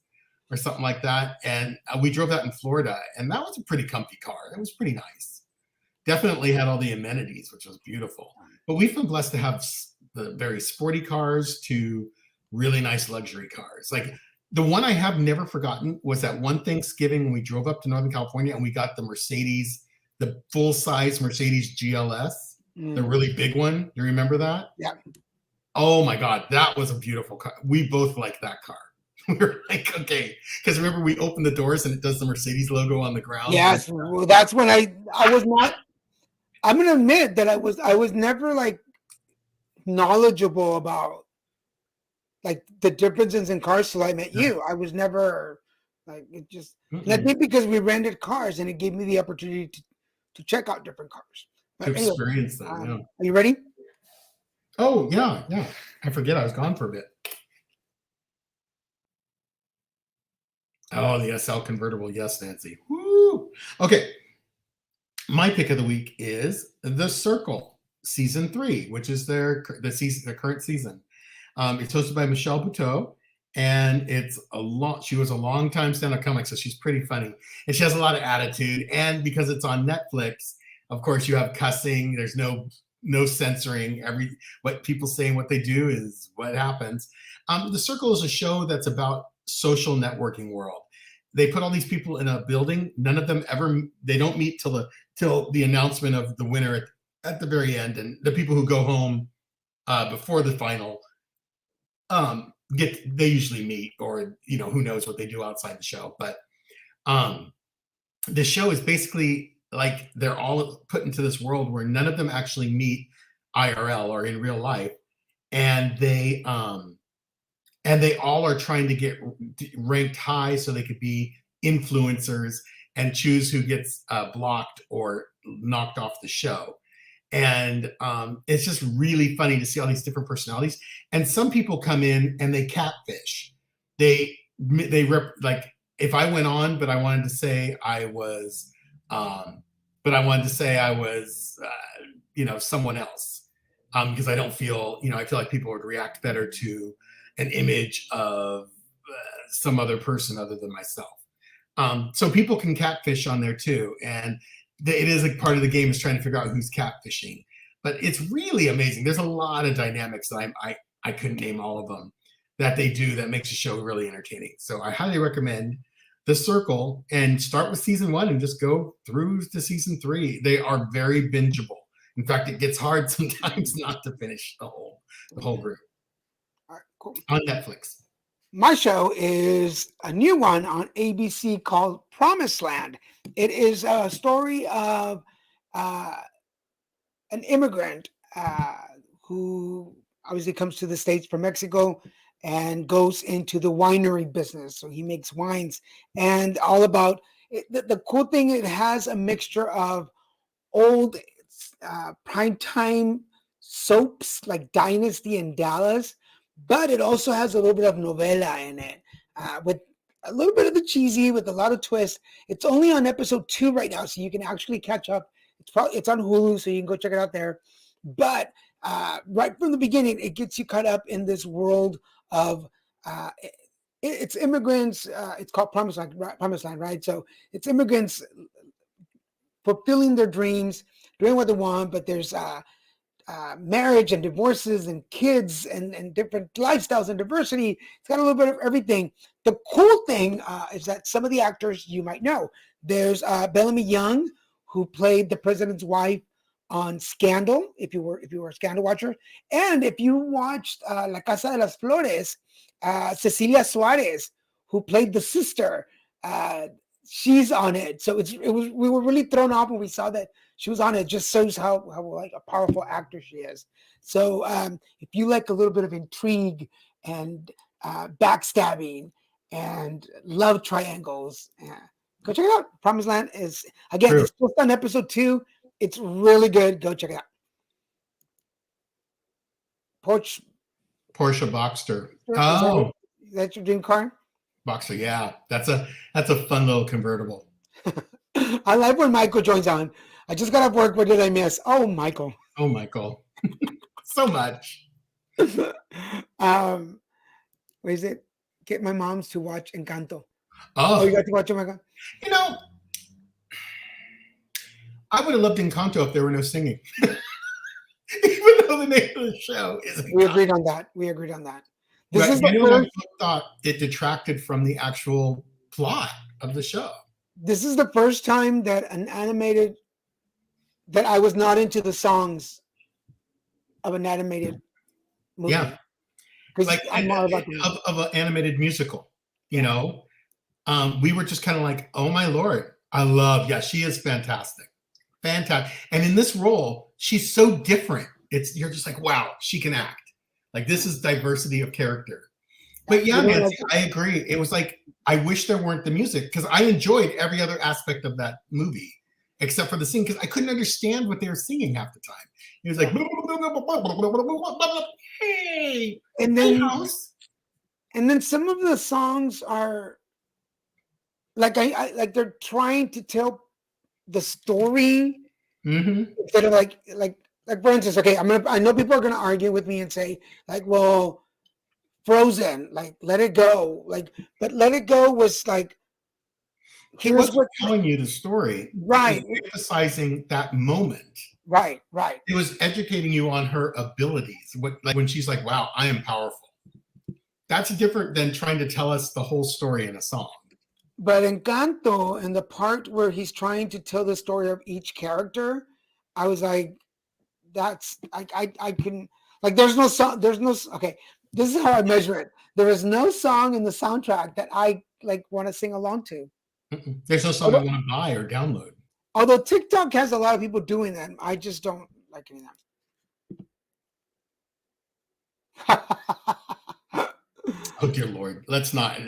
or something like that. And we drove that in Florida, and that was a pretty comfy car. It was pretty nice. Definitely had all the amenities, which was beautiful. But we've been blessed to have the very sporty cars to really nice luxury cars. Like the one I have never forgotten was that one Thanksgiving when we drove up to Northern California and we got the Mercedes, the full-size Mercedes GLS, the really big one. You remember that? Yeah. Oh my God, that was a beautiful car. We both liked that car. We were like, okay, because remember we opened the doors and it does the Mercedes logo on the ground. Yes, well, that's when I was not. I'm gonna admit that I was never like knowledgeable about like the differences in cars till I met you. I was never like it just. And I think because we rented cars and it gave me the opportunity to check out different cars. To experience them. Yeah. Are you ready? Oh yeah. I forget I was gone for a bit. Oh, the SL convertible. Yes, Nancy. Woo. Okay. My pick of the week is The Circle season 3, which is the current season. It's hosted by Michelle Buteau, and she was a long time stand-up comic, so she's pretty funny, and she has a lot of attitude. And because it's on Netflix, of course, you have cussing. There's no censoring. What people say and what they do is what happens. The Circle is a show that's about social networking world. They put all these people in a building. None of them they don't meet till the announcement of the winner at the very end. And the people who go home before the final they usually meet, or who knows what they do outside the show. But the show is basically like they're all put into this world where none of them actually meet IRL or in real life, and they all are trying to get ranked high so they could be influencers and choose who gets blocked or knocked off the show. And it's just really funny to see all these different personalities. And some people come in and they catfish. They like if I went on, but I wanted to say I was, someone else, because I don't feel, I feel like people would react better to an image of some other person other than myself. So people can catfish on there too, and it is a part of the game is trying to figure out who's catfishing. But it's really amazing. There's a lot of dynamics that I couldn't name all of them that they do that makes the show really entertaining. So I highly recommend The Circle, and start with season 1 and just go through to season 3. They are very bingeable. In fact, it gets hard sometimes not to finish the whole group. All right, cool. On Netflix. My show is a new one on ABC called Promised Land. It is a story of an immigrant who obviously comes to the States from Mexico and goes into the winery business. So he makes wines, and all about the cool thing, it has a mixture of old primetime soaps like Dynasty and Dallas, but it also has a little bit of novela in it, with a little bit of the cheesy, with a lot of twists. It's only on episode 2 right now, so you can actually catch up. It's on Hulu, so you can go check it out there. But right from the beginning, it gets you caught up in this world of it's immigrants. It's called Promised Land, right? So it's immigrants fulfilling their dreams, doing what they want, but there's marriage and divorces and kids and different lifestyles and diversity. It's got a little bit of everything. The cool thing is that some of the actors you might know. There's Bellamy Young, who played the president's wife on Scandal, if you were a Scandal watcher. And if you watched La Casa de las Flores, Cecilia Suarez, who played the sister, she's on it. So we were really thrown off when we saw that she was on it. It just shows how like a powerful actor she is. So if you like a little bit of intrigue and backstabbing and love triangles, go check it out. Promised Land is, again, It's just on episode 2. It's really good. Go check it out. Porsche Boxster. Oh, that's your dream car? Boxster, yeah. That's a fun little convertible. I like when Michael joins on. I just got off work. What did I miss? Oh, Michael. So much. What is it? Get my moms to watch Encanto. Oh, you got to watch it, Michael? You know, I would have loved Encanto if there were no singing. Even though the name of the show is Encanto. We agreed on that. This right. is the first, thought it detracted from the actual plot of the show. This is the first time that that I was not into the songs of an animated movie. Yeah. Like I'm more about of an animated musical, you know. We were just kind of like, oh my Lord, she is fantastic. And in this role, she's so different. You're just like, wow, she can act. Like this is diversity of character. But yeah, Nancy, I agree. It was like, I wish there weren't the music, because I enjoyed every other aspect of that movie except for the singing, because I couldn't understand what they were singing half the time. It was like, hey, and then some of the songs are like like they're trying to tell the story instead of like for instance, okay, I know people are gonna argue with me and say like, well, Frozen, like Let It Go, like, but Let It Go was like, he wasn't telling you the story, right? Emphasizing that moment, right. It was educating you on her abilities. Like when she's like, "Wow, I am powerful." That's different than trying to tell us the whole story in a song. But Encanto, in the part where he's trying to tell the story of each character, I was like, that's I can, like, there's no song, okay, this is how I measure it. There is no song in the soundtrack that I like want to sing along to. There's no song I want to buy or download. Although TikTok has a lot of people doing that, I just don't like any of that. Oh dear Lord, let's not.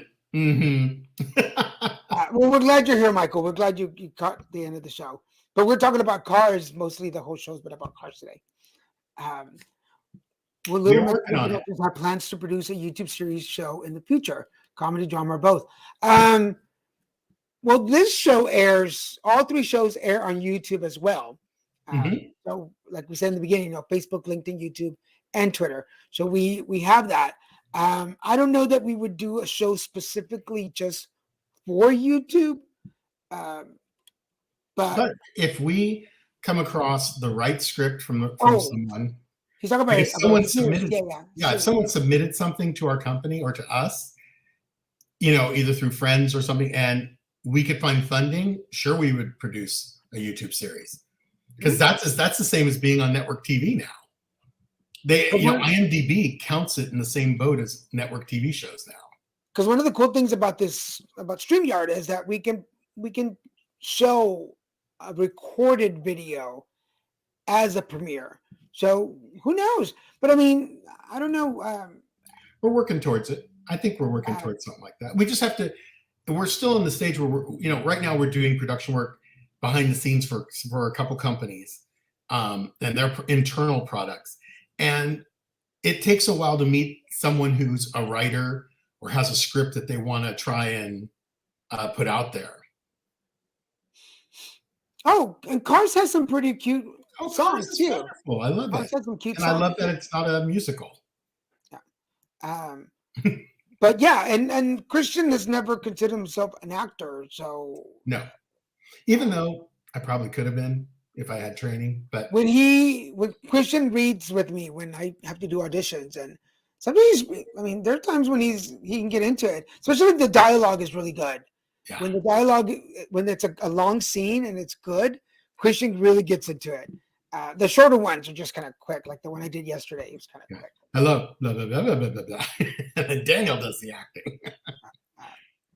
Well, we're glad you're here, Michael. We're glad you caught the end of the show. But we're talking about cars. Mostly the whole show's been about cars today. We're working on it. Our plans to produce a YouTube series show in the future, comedy, drama, or both. Well, this show airs. All 3 shows air on YouTube as well. So, like we said in the beginning, Facebook, LinkedIn, YouTube, and Twitter. So we have that. I don't know that we would do a show specifically just for YouTube. But if we come across the right script from someone, he's talking about if someone submitted, if someone submitted something to our company or to us, either through friends or something, and we could find funding, sure, we would produce a YouTube series, because that's the same as being on network TV now. IMDb counts it in the same boat as network TV shows now. Because one of the cool things about StreamYard is that we can show a recorded video as a premiere. So who knows? But I mean, I don't know. We're working towards it. I think we're working towards something like that. We just have to. We're still in the stage where we're, right now we're doing production work behind the scenes for a couple companies, and their internal products. And it takes a while to meet someone who's a writer or has a script that they want to try and put out there. Oh, and Cars has some pretty cute Cars songs is too. wonderful. I love Cars it. has some cute And songs. I love that it's not a musical. But yeah, and Christian has never considered himself an actor, so No. Even though I probably could have been if I had training, but when Christian reads with me when I have to do auditions, and sometimes there are times when he can get into it, especially if the dialogue is really good. yeah. When it's a long scene and it's good, Christian really gets into it. The shorter ones are just kind of quick, like the one I did yesterday. It was kind of quick. Hello, blah, blah, blah, blah, blah, blah, blah. And Daniel does the acting.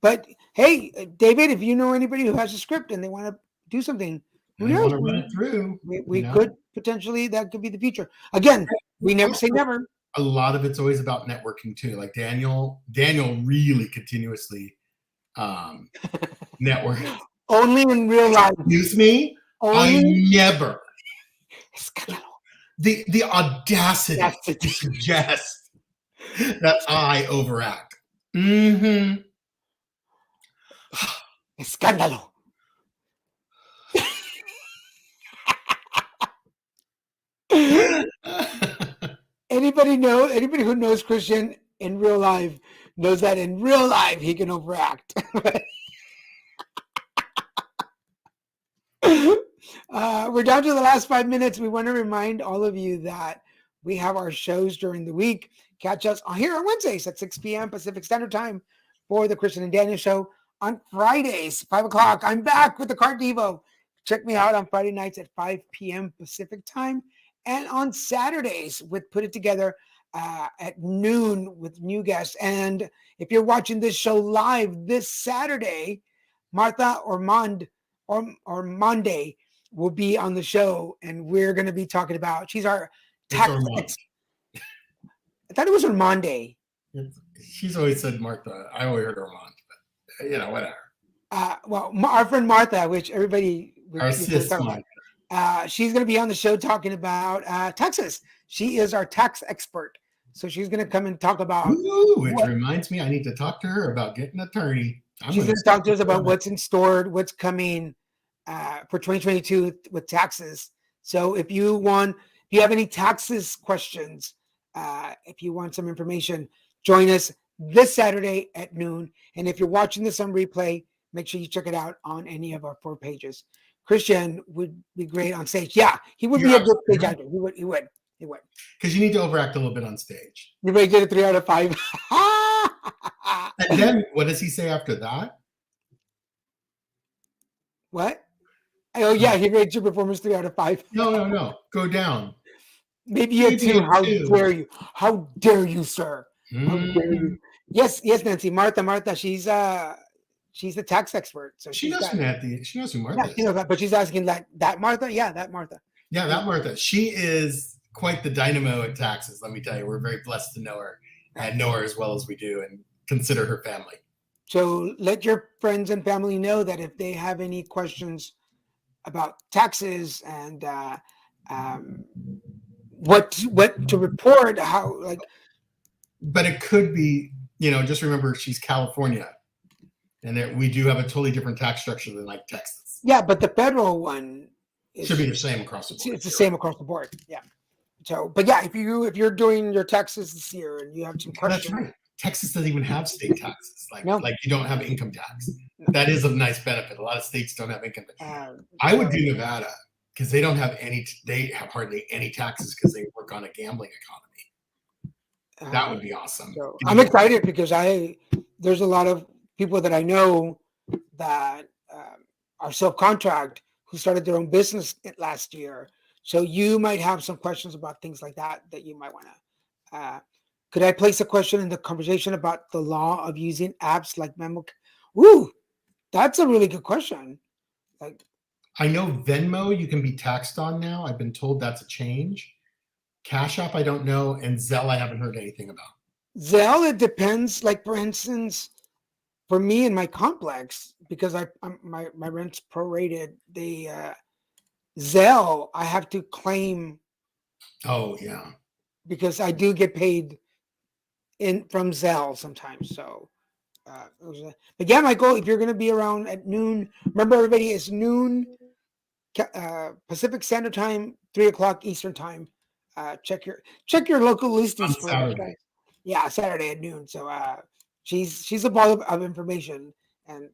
But hey, David, if you know anybody who has a script and they want to do something, who And they knows? want to run it through. We could potentially, that could be the future. Again, we never say never. A lot of it's always about networking too. Like Daniel really continuously network. Only in real life. Excuse me? I never. Escándalo. The audacity to suggest that I overact. Mm-hmm. Escándalo. Anybody who knows Christian in real life knows that in real life he can overact. We're down to the last 5 minutes. We want to remind all of you that we have our shows during the week. Catch us here on Wednesdays at 6 p.m. Pacific Standard Time for the Christian and Daniel Show. On Fridays, 5 o'clock, I'm back with the Cart Devo. Check me out on Friday nights at 5 p.m. Pacific Time. And on Saturdays, with Put It Together at noon with new guests. And if you're watching this show live this Saturday, Martha Ormond or Monday will be on the show, and we're going to be talking about. She's our tax. I thought it was Ormonde. She's always said Martha. I always heard Ormond, but whatever. Well, our friend Martha, which everybody. Our sis Martha. She's going to be on the show talking about taxes. She is our tax expert. So she's going to come and talk about. Which reminds me, I need to talk to her about getting an attorney. She's going to talk to us about what's in store, what's coming for 2022 with taxes. So if you have any taxes questions, if you want some information, join us this Saturday at noon. And if you're watching this on replay, make sure you check it out on any of our 4 pages. Christian would be great on stage. Yeah, he would be a good stage actor. He would. Because you need to overact a little bit on stage. You may get a 3 out of 5. And then what does he say after that? What? Oh yeah, he rates your performance 3 out of 5. No. Go down. Maybe a 2. How dare you? How dare you, sir? How dare you? Yes, Nancy. Martha. She's the tax expert. So she knows who Martha is. She knows that, but she's asking that Martha? Yeah, that Martha. Yeah, that Martha. She is quite the dynamo at taxes, let me tell you. We're very blessed to know her and know her as well as we do and consider her family. So let your friends and family know that if they have any questions about taxes and what to report, But it could be, just remember she's California, and that we do have a totally different tax structure than like Texas. Yeah, but the federal one should be the same across the board. It's the same across the board. Yeah. So, but yeah, if you're doing your taxes this year and you have some questions, that's right. Texas doesn't even have state taxes. Like you don't have income tax. No. That is a nice benefit. A lot of states don't have income tax. I would do Nevada because they don't have any. They have hardly any taxes because they work on a gambling economy. That would be awesome. So I'm excited because there's a lot of people that I know that are self-contract who started their own business last year. So you might have some questions about things like that you might want to. Could I place a question in the conversation about the law of using apps like Memo? Ooh, that's a really good question. I know Venmo you can be taxed on now. I've been told that's a change. Cash App I don't know, and Zelle I haven't heard anything about. Zelle, it depends. Like for instance, for me in my complex, because my rent's prorated, Zelle I have to claim. Oh yeah. because I do get paid from Zelle sometimes. So, but yeah, Michael, if you're going to be around at noon, remember everybody, it's noon Pacific Standard Time, 3:00 Eastern Time. Check your local listings for that, guys. Yeah, Saturday at noon. So she's a ball of information, and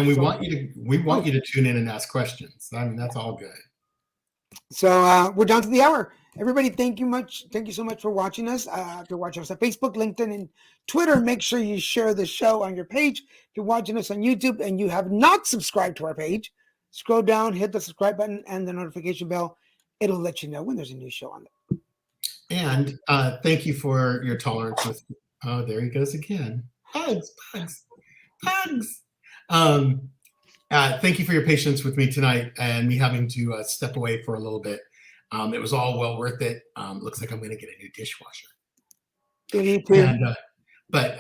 we want you to tune in and ask questions. I mean, that's all good. So we're down to the hour. Everybody, thank you so much for watching us. If you're watching us on Facebook, LinkedIn, and Twitter, make sure you share the show on your page. If you're watching us on YouTube and you have not subscribed to our page, scroll down, hit the subscribe button and the notification bell. It'll let you know when there's a new show on there. And thank you for your tolerance with. Oh, there he goes again. Pugs. Thank you for your patience with me tonight and me having to step away for a little bit. It was all well worth it. Looks like I'm going to get a new dishwasher. But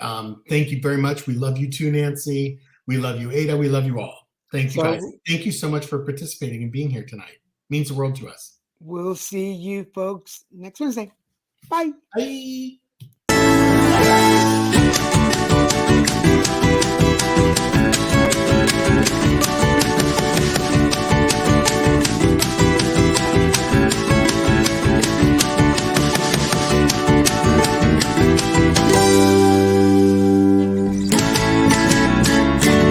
thank you very much. We love you too, Nancy. We love you, Ada. We love you all. Thank you, guys. Thank you so much for participating and being here tonight. It means the world to us. We'll see you folks next Wednesday. Bye. Bye.